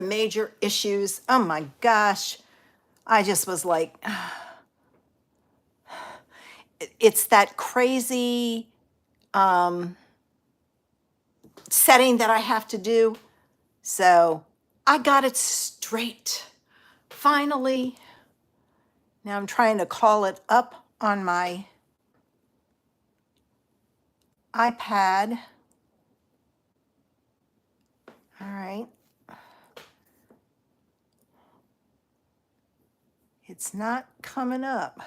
major issues. Oh my gosh. I just was like, it's that crazy setting that I have to do. So I got it straight. Finally. Now I'm trying to call it up on my iPad. All right. It's not coming up.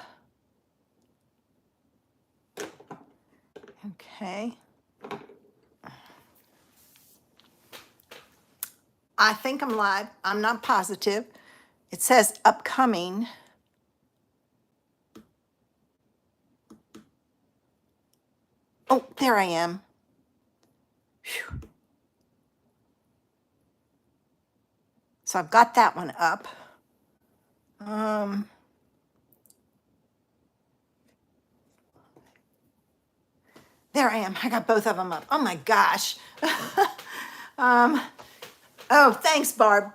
Okay. I think I'm live. I'm not positive. It says upcoming. Oh, there I am. Whew. So I've got that one up. There I am. I got both of them up. Oh my gosh. Oh, thanks, Barb.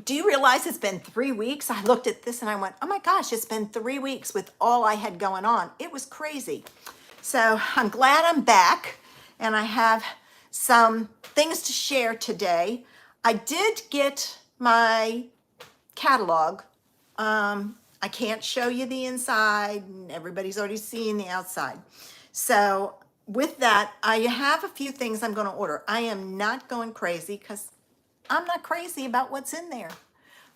Do you realize it's been 3 weeks? I looked at this and I went, oh my gosh, it's been 3 weeks with all I had going on. It was crazy. So I'm glad I'm back and I have some things to share today. I did get my catalog. I can't show you the inside and everybody's already seeing the outside. So with that, I have a few things I'm going to order. I am not going crazy because I'm not crazy about what's in there.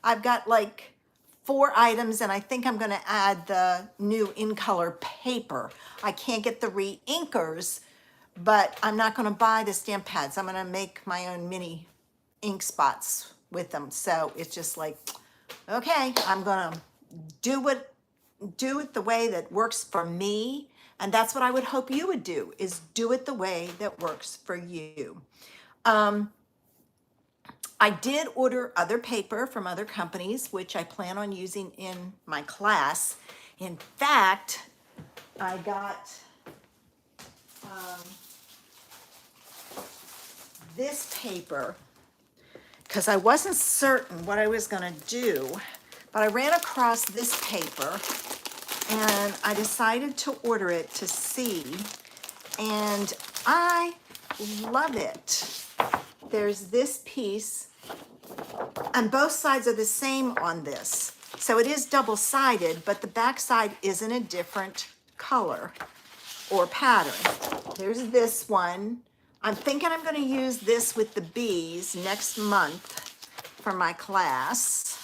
I've got like 4 items and I think I'm going to add the new in color paper. I can't get the re-inkers, but I'm not going to buy the stamp pads. I'm going to make my own mini ink spots with them. So it's just like, okay, I'm going to do it the way that works for me. And that's what I would hope you would do, is do it the way that works for you. I did order other paper from other companies, which I plan on using in my class. In fact, I got this paper because I wasn't certain what I was going to do, but I ran across this paper and I decided to order it to see, and I love it. There's this piece, and both sides are the same on this. So it is double-sided, but the back side is in a different color or pattern. There's this one. I'm thinking I'm going to use this with the bees next month for my class.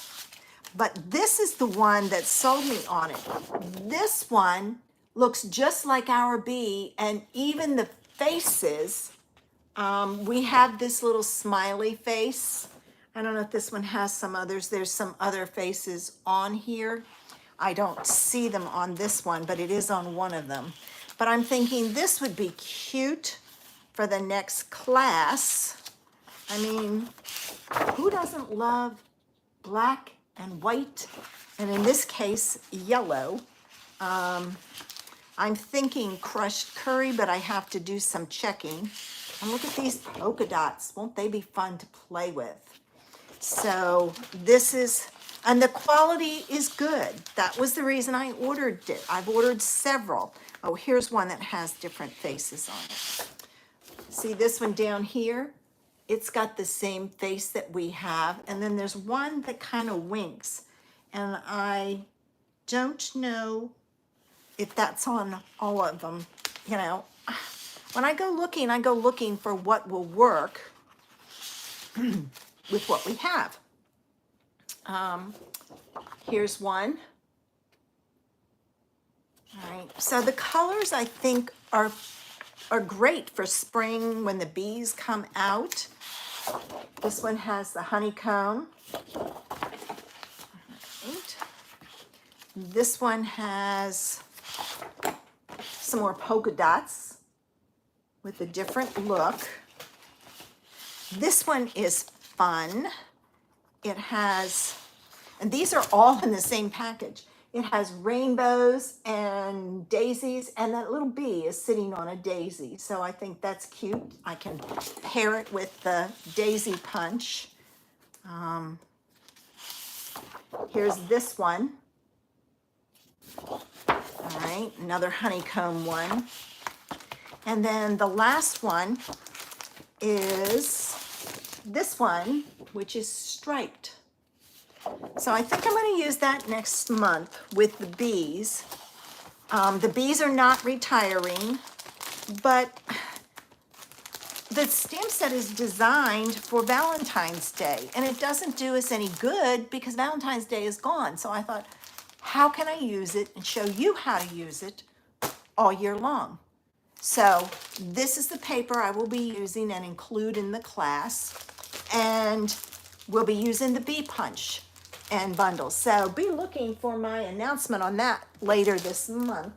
But this is the one that sold me on it. This one looks just like our bee, and even the faces, we have this little smiley face. I don't know if this one has some others. There's some other faces on here. I don't see them on this one, but it is on one of them. But I'm thinking this would be cute for the next class. I mean, who doesn't love black and white, and in this case, yellow? I'm thinking crushed curry, but I have to do some checking. And look at these polka dots. Won't they be fun to play with? So this is, and the quality is good. That was the reason I ordered it. I've ordered several. Oh, here's one that has different faces on it. See this one down here? It's got the same face that we have. And then there's one that kind of winks. And I don't know if that's on all of them. You know, when I go looking for what will work with what we have. Here's one. All right, so the colors I think are great for spring when the bees come out. This one has the honeycomb. Right. This one has some more polka dots with a different look. This one is fun. It has, and these are all in the same package. It has rainbows and daisies, and that little bee is sitting on a daisy. So I think that's cute. I can pair it with the daisy punch. Here's this one. All right, another honeycomb one. And then the last one is this one, which is striped. So I think I'm going to use that next month with the bees. The bees are not retiring, but the stamp set is designed for Valentine's Day, and it doesn't do us any good because Valentine's Day is gone. So I thought, how can I use it and show you how to use it all year long? So this is the paper I will be using and include in the class, and we'll be using the bee punch and bundles. So be looking for my announcement on that later this month.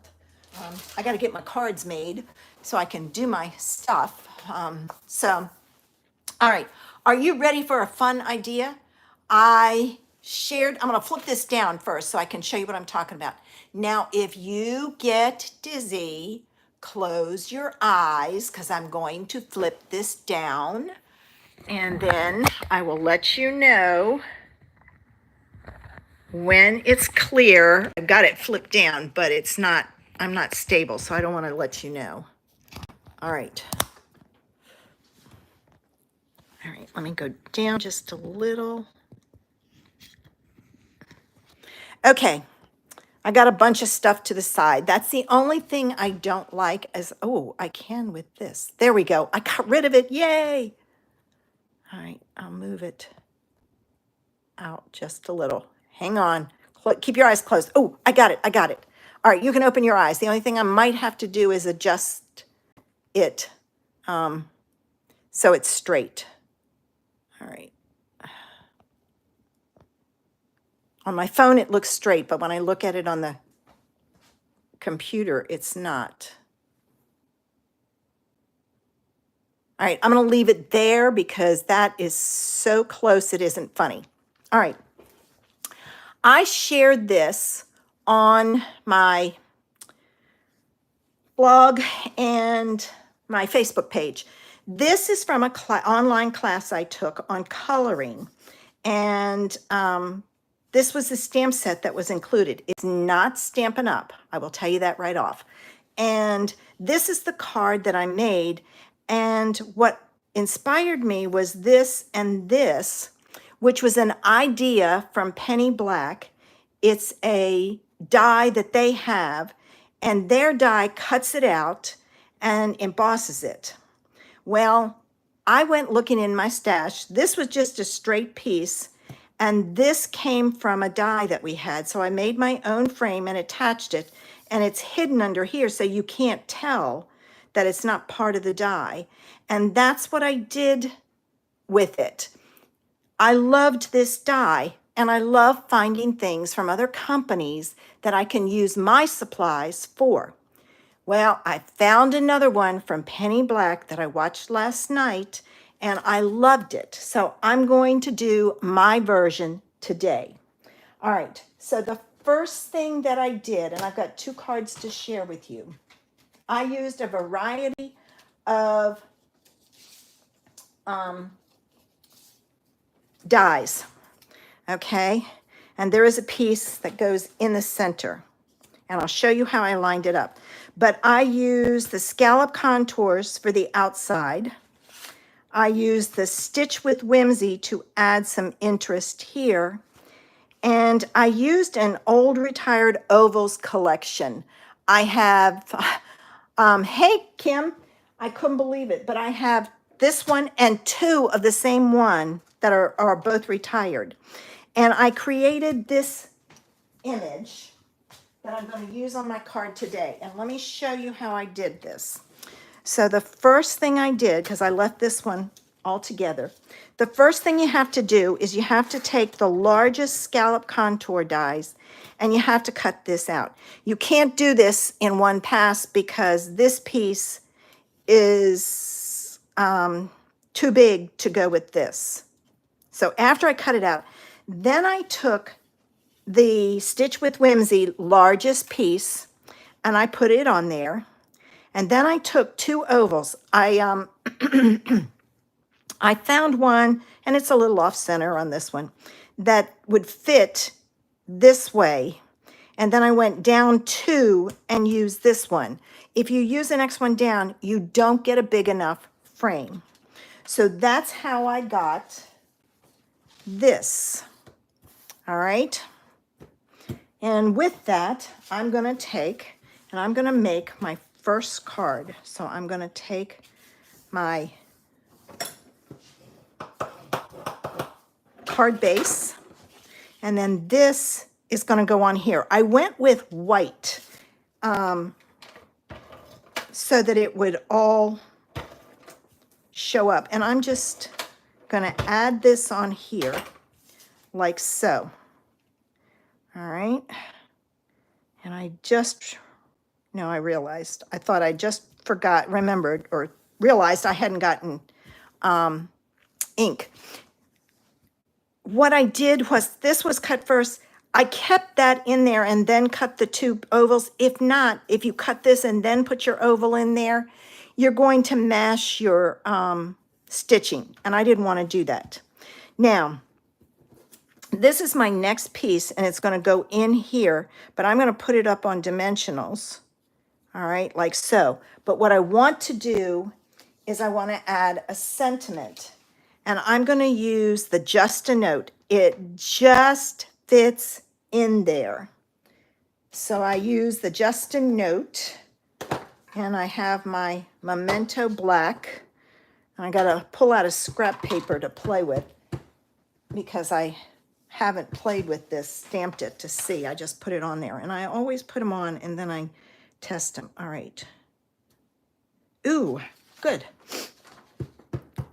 I got to get my cards made so I can do my stuff. All right, are you ready for a fun idea? I'm going to flip this down first so I can show you what I'm talking about. Now, if you get dizzy, close your eyes because I'm going to flip this down, and then I will let you know when it's clear. I've got it flipped down, but I'm not stable, so I don't want to let you know. All right. All right, let me go down just a little. Okay, I got a bunch of stuff to the side. That's the only thing I don't like is, oh, I can with this. There we go. I got rid of it. Yay. All right, I'll move it out just a little. Hang on. Keep your eyes closed. Oh, I got it. All right, you can open your eyes. The only thing I might have to do is adjust it so it's straight. All right. On my phone, it looks straight, but when I look at it on the computer, it's not. All right, I'm going to leave it there because that is so close it isn't funny. All right. I shared this on my blog and my Facebook page. This is from an online class I took on coloring, and this was the stamp set that was included. It's not Stampin' Up. I will tell you that right off. And this is the card that I made, and what inspired me was this and this, which was an idea from Penny Black. It's a die that they have, and their die cuts it out and embosses it. Well, I went looking in my stash. This was just a straight piece, and this came from a die that we had. So I made my own frame and attached it, and it's hidden under here so you can't tell that it's not part of the die. And that's what I did with it. I loved this die, and I love finding things from other companies that I can use my supplies for. Well, I found another one from Penny Black that I watched last night, and I loved it. So I'm going to do my version today. All right, so the first thing that I did, and I've got 2 cards to share with you. I used a variety of dies, okay? And there is a piece that goes in the center, and I'll show you how I lined it up. But I use the scallop contours for the outside. I use the Stitch with Whimsy to add some interest here. And I used an old retired ovals collection. I have, hey, Kim, I couldn't believe it, but I have this one and 2 of the same one that are both retired. And I created this image that I'm going to use on my card today. And let me show you how I did this. So the first thing I did, because I left this one all together, the first thing you have to do is you have to take the largest scallop contour dies and you have to cut this out. You can't do this in one pass because this piece is too big to go with this. So after I cut it out, then I took the Stitch with Whimsy largest piece, and I put it on there. And then I took two ovals. I found one, and it's a little off center on this one, that would fit this way. And then I went down two and used this one. If you use the next one down, you don't get a big enough frame. So that's how I got this. All right. And with that, I'm going to take, and I'm going to make my first card. So I'm going to take my card base, and then this is going to go on here. I went with white so that it would all show up. And I'm just going to add this on here like so. All right. And I realized, I thought I just remembered or realized I hadn't gotten ink. What I did was, this was cut first. I kept that in there and then cut the two ovals. If not, if you cut this and then put your oval in there, you're going to mash your stitching. And I didn't want to do that. Now, this is my next piece, and it's going to go in here, but I'm going to put it up on dimensionals. All right, like so. But what I want to do is I want to add a sentiment, and I'm going to use the Just a Note. It just fits in there. So I use the Just a Note, and I have my Memento Black. And I got to pull out a scrap paper to play with because I haven't played with this, stamped it to see. I just put it on there, and I always put them on and then I test them. All right. Ooh, good.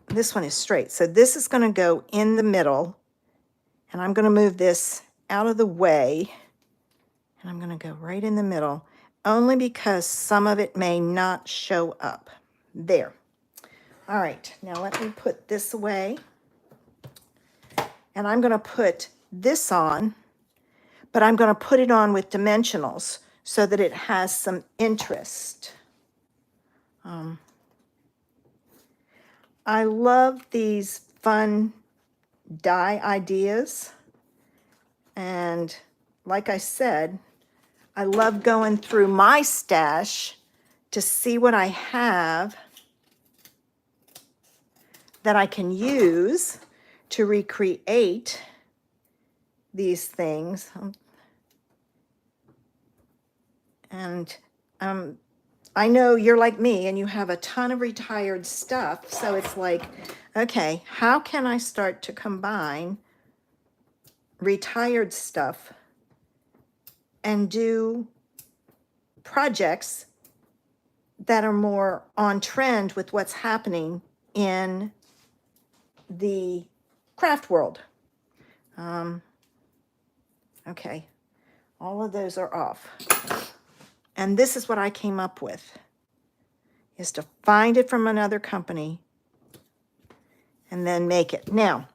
This one is straight. So this is going to go in the middle, and I'm going to move this out of the way, and I'm going to go right in the middle, only because some of it may not show up. There. All right. Now let me put this away. And I'm going to put this on, but I'm going to put it on with dimensionals so that it has some interest. I love these fun die ideas. And like I said, I love going through my stash to see what I have that I can use to recreate these things. And I know you're like me and you have a ton of retired stuff. So it's like, okay, how can I start to combine retired stuff and do projects that are more on trend with what's happening in the craft world. Okay, all of those are off. And this is what I came up with, is to find it from another company and then make it. Now,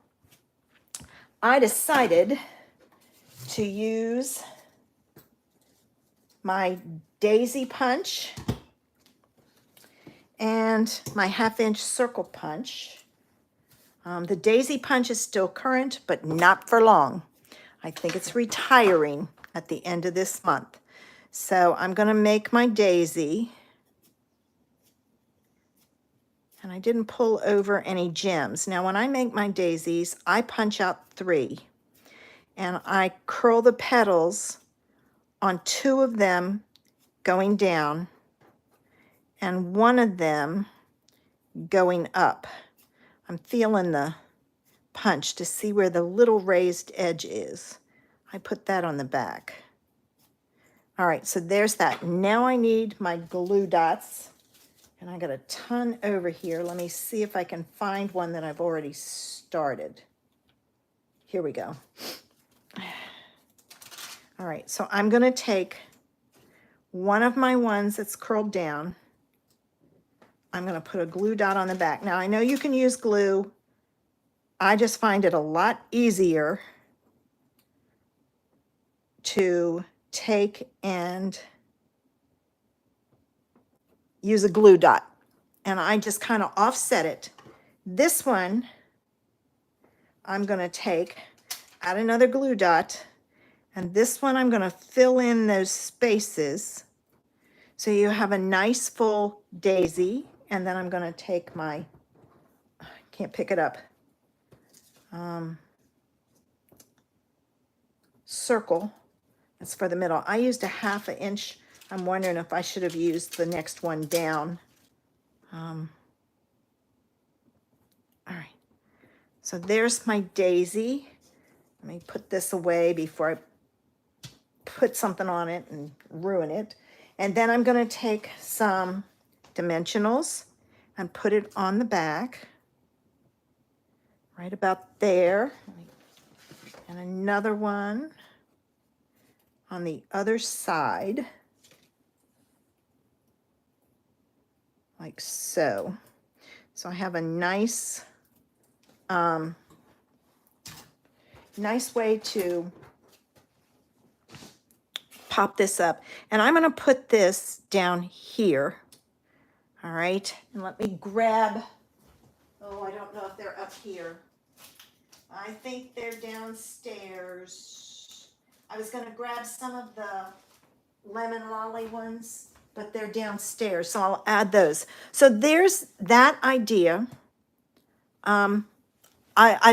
I decided to use my daisy punch and my 1/2-inch circle punch. The daisy punch is still current, but not for long. I think it's retiring at the end of this month. So I'm going to make my daisy. And I didn't pull over any gems. Now, when I make my daisies, I punch out 3. And I curl the petals on 2 of them going down and 1 of them going up. I'm feeling the punch to see where the little raised edge is. I put that on the back. All right, so there's that. Now I need my glue dots, and I got a ton over here. Let me see if I can find one that I've already started. Here we go. All right, so I'm going to take one of my ones that's curled down. I'm going to put a glue dot on the back. Now, I know you can use glue. I just find it a lot easier to take and use a glue dot. And I just kind of offset it. This one, I'm going to take, add another glue dot, and this one I'm going to fill in those spaces so you have a nice full daisy. And then I'm going to take my, I can't pick it up, circle. That's for the middle. I used a 1/2 inch. I'm wondering if I should have used the next one down. All right. So there's my daisy. Let me put this away before I put something on it and ruin it. And then I'm going to take some dimensionals and put it on the back, right about there. And another one on the other side, like so. So I have a nice, nice way to pop this up. And I'm going to put this down here. All right. And let me grab, oh, I don't know if they're up here. I think they're downstairs. I was going to grab some of the lemon lolly ones, but they're downstairs, so I'll add those. So there's that idea. I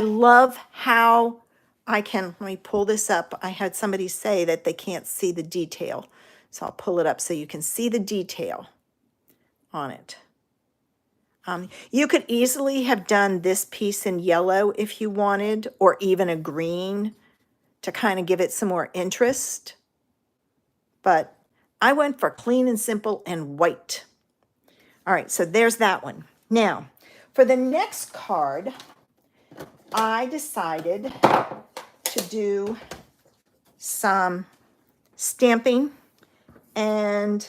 love how I can, let me pull this up. I had somebody say that they can't see the detail, so I'll pull it up so you can see the detail on it. You could easily have done this piece in yellow if you wanted, or even a green to kind of give it some more interest. But I went for clean and simple and white. All right, so there's that one. Now, for the next card, I decided to do some stamping and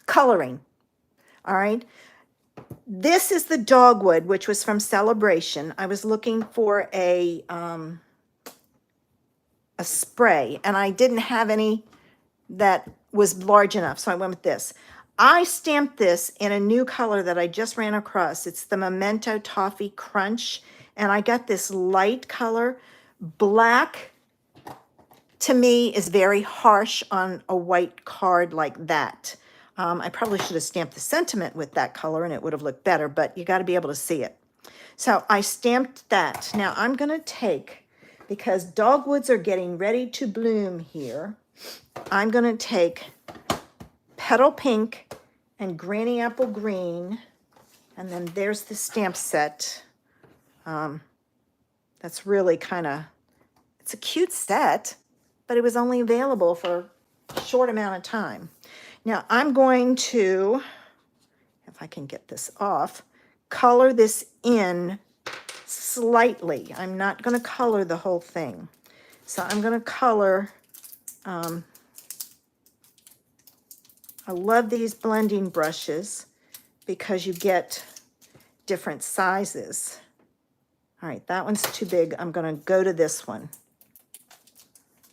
coloring. All right. This is the dogwood, which was from Celebration. I was looking for a spray, and I didn't have any that was large enough, so I went with this. I stamped this in a new color that I just ran across. It's the Memento Toffee Crunch, and I got this light color. Black, to me, is very harsh on a white card like that. I probably should have stamped the sentiment with that color, and it would have looked better, but you got to be able to see it. So I stamped that. Now I'm going to take, because dogwoods are getting ready to bloom here, I'm going to take Petal Pink and Granny Apple Green, and then there's the stamp set. That's really kind of, it's a cute set, but it was only available for a short amount of time. Now I'm going to, if I can get this off, color this in slightly. I'm not going to color the whole thing. So I'm going to color, I love these blending brushes because you get different sizes. All right, that one's too big. I'm going to go to this one.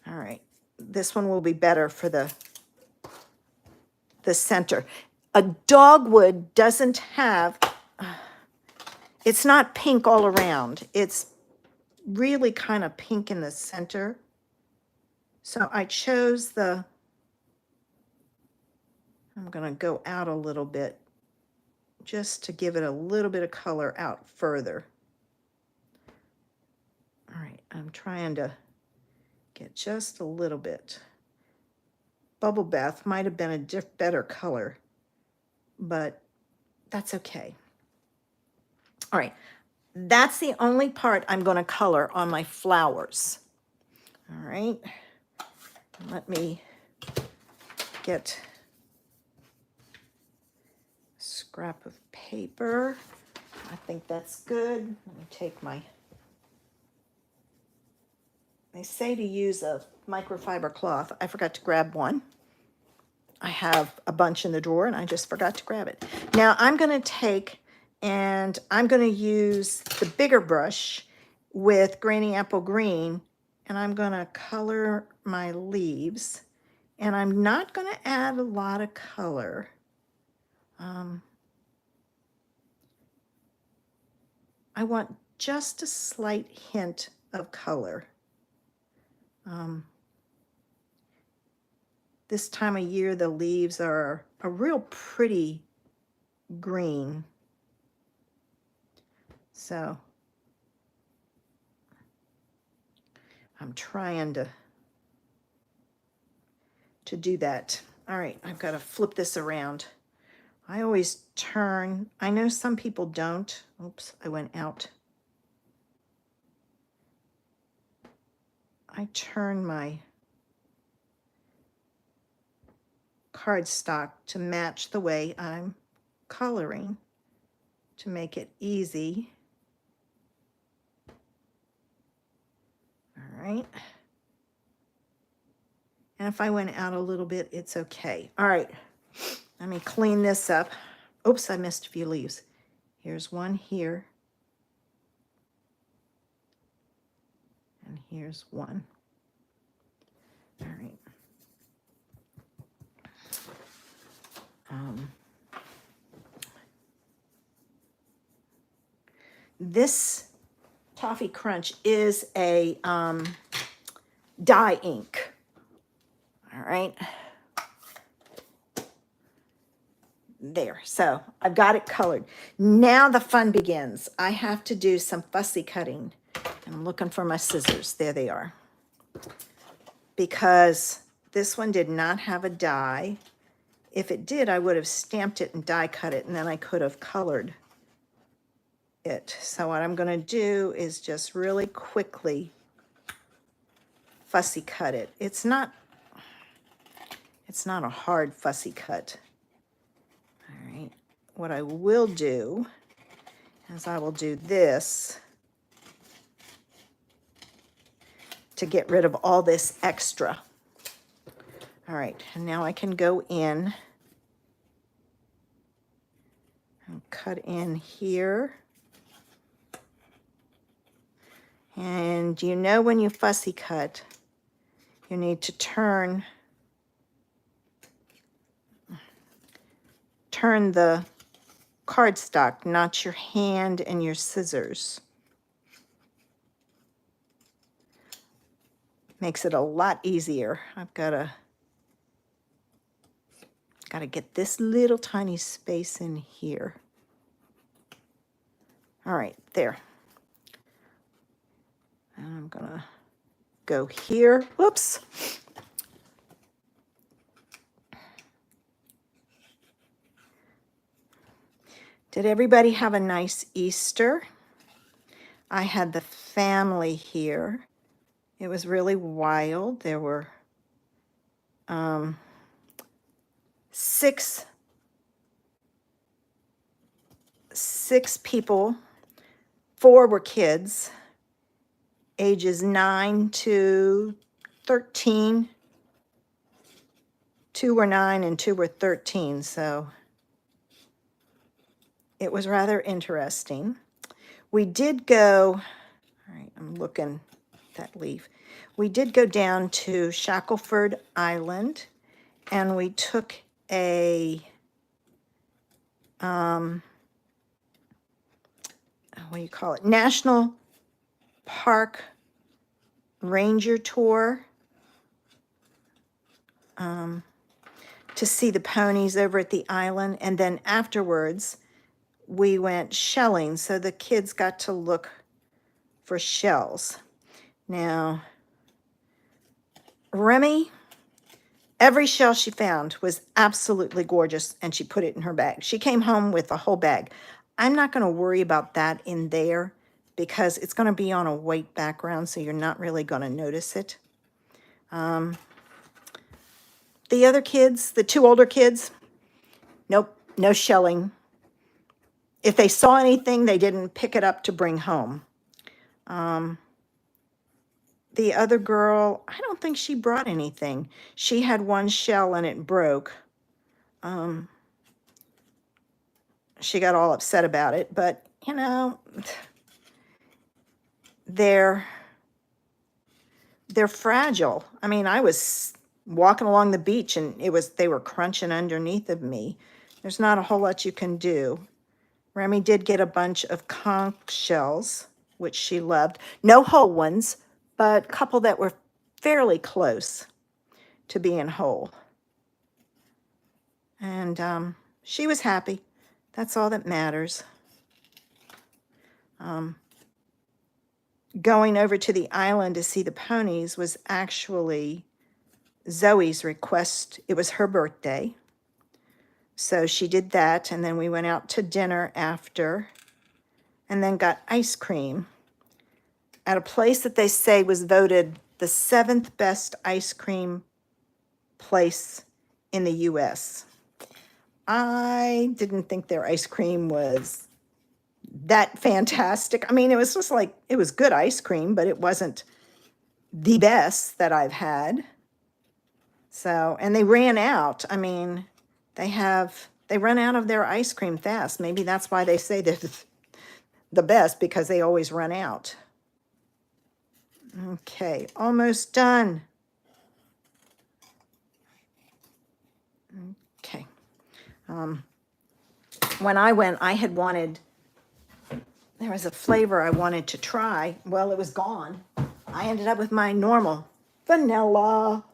All right, this one will be better for the center. A dogwood doesn't have, it's not pink all around. It's really kind of pink in the center. So I chose the, I'm going to go out a little bit just to give it a little bit of color out further. All right, I'm trying to get just a little bit. Bubble Bath might have been a better color, but that's okay. All right, that's the only part I'm going to color on my flowers. All right, let me get a scrap of paper. I think that's good. Let me take my, they say to use a microfiber cloth. I forgot to grab one. I have a bunch in the drawer and I just forgot to grab it. Now I'm going to take and I'm going to use the bigger brush with Granny Apple Green, and I'm going to color my leaves. And I'm not going to add a lot of color. I want just a slight hint of color. This time of year, the leaves are a real pretty green. So I'm trying to do that. All right, I've got to flip this around. I always turn. I know some people don't. Oops, I went out. I turn my cardstock to match the way I'm coloring to make it easy. All right. And if I went out a little bit, it's okay. All right, let me clean this up. Oops, I missed a few leaves. Here's one here. And here's one. All right. This Toffee Crunch is a dye ink. All right. There, so I've got it colored. Now the fun begins. I have to do some fussy cutting. I'm looking for my scissors. There they are. Because this one did not have a die. If it did, I would have stamped it and die cut it, and then I could have colored it. So what I'm going to do is just really quickly fussy cut it. It's not a hard fussy cut. All right. What I will do is I will do this to get rid of all this extra. All right, and now I can go in and cut in here. And you know when you fussy cut, you need to turn the cardstock, not your hand and your scissors. Makes it a lot easier. I've got to get this little tiny space in here. All right, there. And I'm gonna go here. Whoops. Did everybody have a nice Easter? I had the family here. It was really wild. There were six people. 4 were kids, ages 9 to 13. 2 were 9 and 2 were 13, so it was rather interesting. We did go, all right, I'm looking at that leaf. We did go down to Shackleford Island, and we took a, what do you call it? National Park Ranger Tour to see the ponies over at the island. And then afterwards, we went shelling, so the kids got to look for shells. Now, Remy, every shell she found was absolutely gorgeous, and she put it in her bag. She came home with a whole bag. I'm not going to worry about that in there because it's going to be on a white background, so you're not really going to notice it. The other kids, the 2 older kids, nope, no shelling. If they saw anything, they didn't pick it up to bring home. The other girl, I don't think she brought anything. She had 1 shell and it broke. She got all upset about it, but you know, they're fragile. I mean, I was walking along the beach and they were crunching underneath of me. There's not a whole lot you can do. Remy did get a bunch of conch shells, which she loved. No whole ones, but a couple that were fairly close to being whole. And she was happy. That's all that matters. Going over to the island to see the ponies was actually Zoe's request. It was her birthday. So she did that, and then we went out to dinner after, and then got ice cream at a place that they say was voted the 7th best ice cream place in the U.S. I didn't think their ice cream was that fantastic. I mean, it was just like, it was good ice cream, but it wasn't the best that I've had. So, and they ran out. I mean, they run out of their ice cream fast. Maybe that's why they say they're the best, because they always run out. Okay, almost done. Okay. When I went, I had wanted, there was a flavor I wanted to try. Well, it was gone. I ended up with my normal vanilla.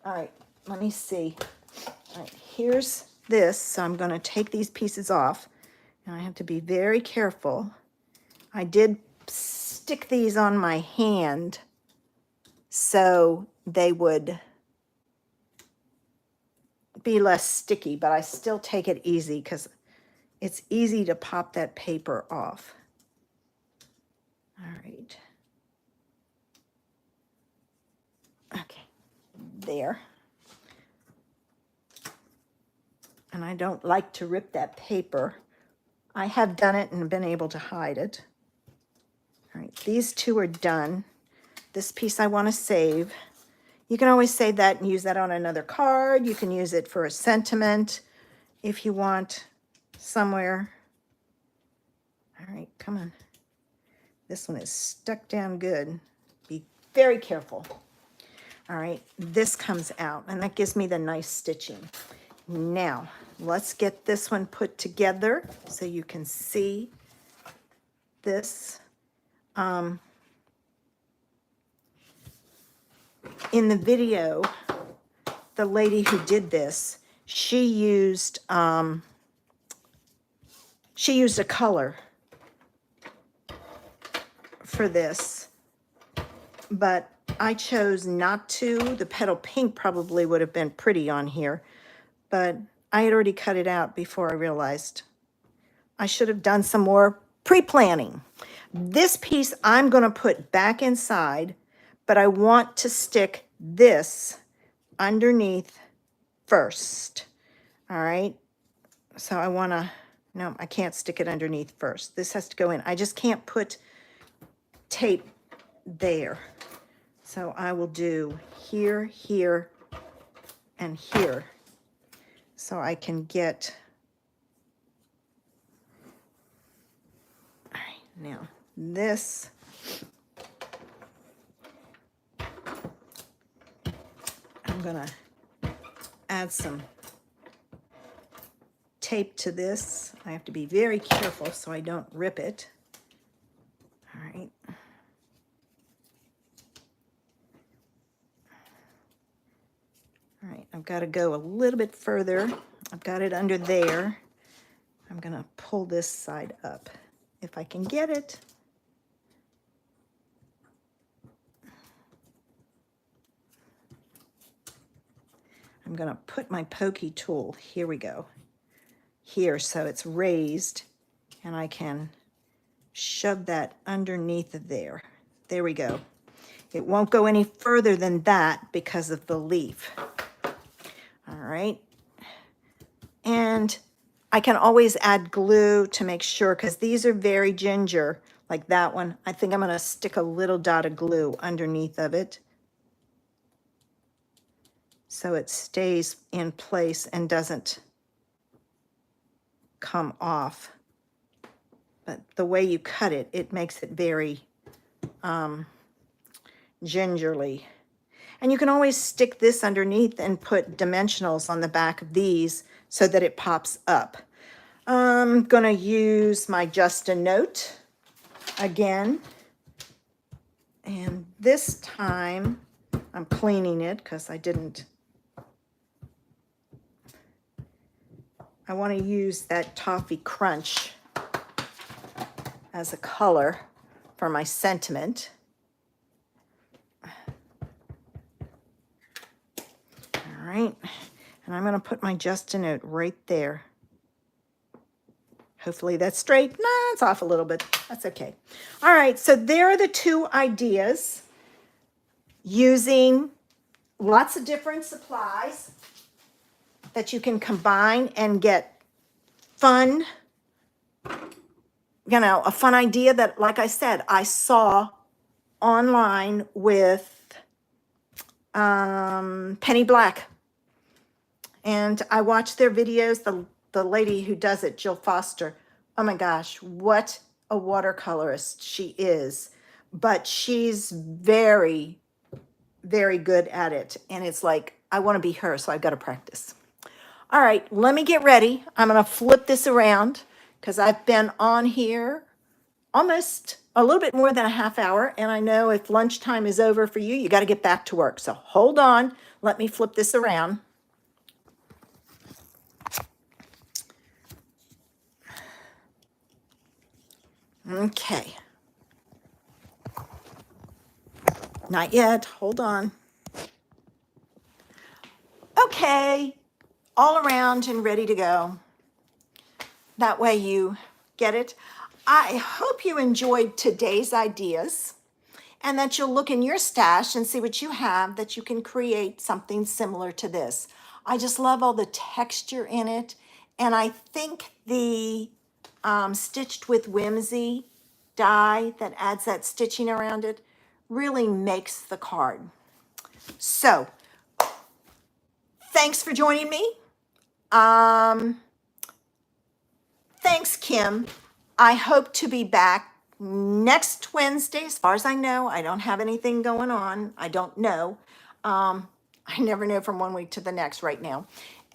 All right, let me see. All right, here's this. So I'm going to take these pieces off. And I have to be very careful. I did stick these on my hand so they would be less sticky, but I still take it easy because it's easy to pop that paper off. All right. Okay, there. And I don't like to rip that paper. I have done it and been able to hide it. All right, these two are done. This piece I want to save. You can always save that and use that on another card. You can use it for a sentiment if you want somewhere. All right, come on. This one is stuck down good. Be very careful. All right, this comes out, and that gives me the nice stitching. Now, let's get this one put together so you can see this. In the video, the lady who did this, she used a color for this, but I chose not to. The petal pink probably would have been pretty on here, but I had already cut it out before I realized I should have done some more pre-planning. This piece I'm going to put back inside, but I want to stick this underneath first. All right. So I want to, no, I can't stick it underneath first. This has to go in. I just can't put tape there. So I will do here, here, and here. So I can get, all right, now this, I'm gonna add some tape to this. I have to be very careful so I don't rip it. All right. All right, I've got to go a little bit further. I've got it under there. I'm going to pull this side up if I can get it. I'm going to put my pokey tool, here we go, here so it's raised, and I can shove that underneath of there. There we go. It won't go any further than that because of the leaf. All right. And I can always add glue to make sure, because these are very ginger, like that one. I think I'm going to stick a little dot of glue underneath of it so it stays in place and doesn't come off. But the way you cut it, it makes it very gingerly. And you can always stick this underneath and put dimensionals on the back of these so that it pops up. I'm gonna use my Just a Note again. And this time I'm cleaning it because I want to use that Toffee Crunch as a color for my sentiment. All right, and I'm going to put my Just a Note right there. Hopefully that's straight. Nah, it's off a little bit. That's okay. All right, so there are the two ideas using lots of different supplies that you can combine and get fun, a fun idea that, like I said, I saw online with Penny Black. And I watched their videos. The lady who does it, Jill Foster, oh my gosh, what a watercolorist she is. But she's very, very good at it. And it's like, I want to be her, so I've got to practice. All right, let me get ready. I'm going to flip this around because I've been on here almost a little bit more than a half hour. And I know if lunchtime is over for you, you got to get back to work. So hold on. Let me flip this around. Okay. Not yet. Hold on. Okay. All around and ready to go. That way you get it. I hope you enjoyed today's ideas and that you'll look in your stash and see what you have that you can create something similar to this. I just love all the texture in it. And I think the Stitched with Whimsy die that adds that stitching around it really makes the card. So, thanks for joining me. Thanks, Kim. I hope to be back next Wednesday. As far as I know, I don't have anything going on. I don't know. I never know from one week to the next right now.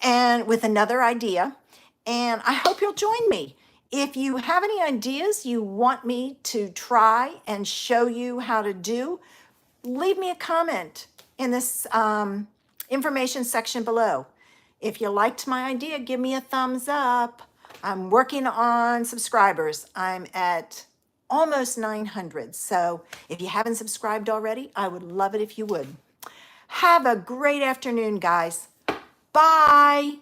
And with another idea. And I hope you'll join me. If you have any ideas you want me to try and show you how to do, leave me a comment in this information section below. If you liked my idea, give me a thumbs up. I'm working on subscribers. I'm at almost 900. So if you haven't subscribed already, I would love it if you would. Have a great afternoon, guys. Bye.